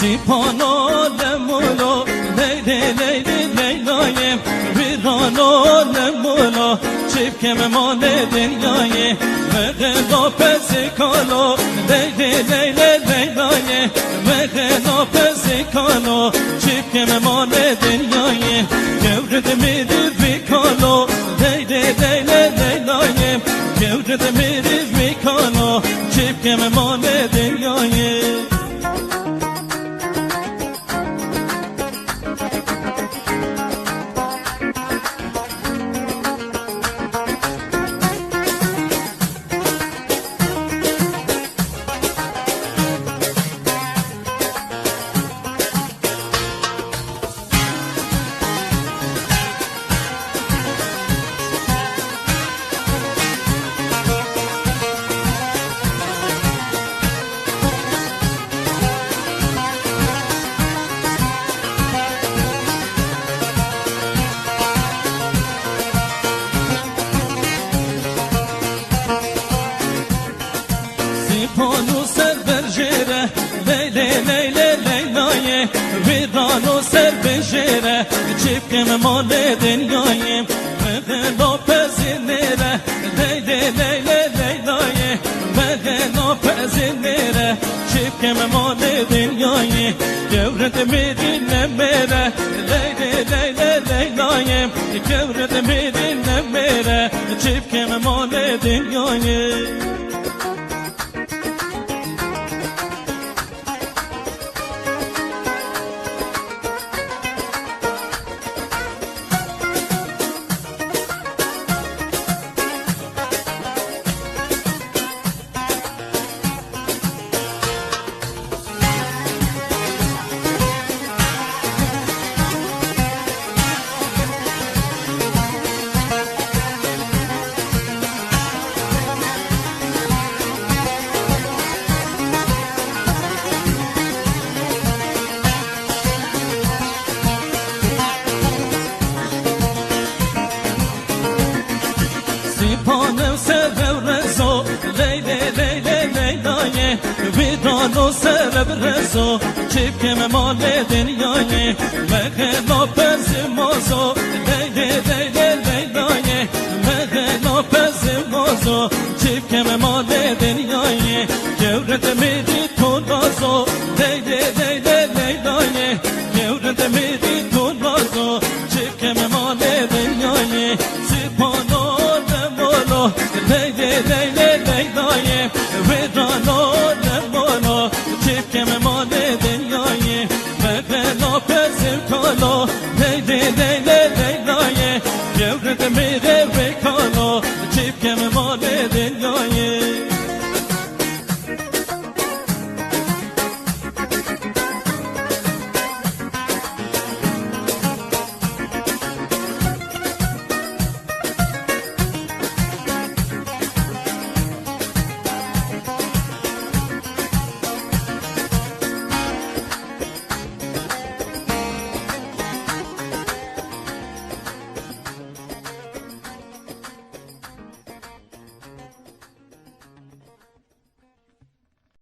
سیپانو لمولو لیلی لیلی لیلای ویرانو لمولو چیپ کم مال دنیای مغلا پسیکالو لیلی لیلی لیلای مغلا پسیکالو چیپ کم مال دنیای گورد میری ویکالو لیلی لیلی لیلای گورد میری ویکالو چیپ کم مال دنیای پانو سر برجره لیلی لیلی لیلای ویرانو سر بجره چیپ کم مال دنیای مغلا پزینره لیلی لیلی لیلای مغلا پزینره چیپ کم مال دنیای گورد میری نمیره لیلی لیلی لیلای گورد میری نمیره چیپ کم مال دنیای سیپانم سر برزو لیلی لیلی لیلای ویرانو سر برزو چیپ کم مال دنیای مغلا پزمازو لیلی لیلی لیلای مغلا پزمازو چیپ کم مال دنیای گورد میری تو رازو لیلی لیلی لیلای گورد میری تو رازو چیپ کم مال دنیای سیپانو لیلی لیلی لیلای ویرانو لمولو چیپ کم مال دنیای مغلا پزم کالو لیلی لیلی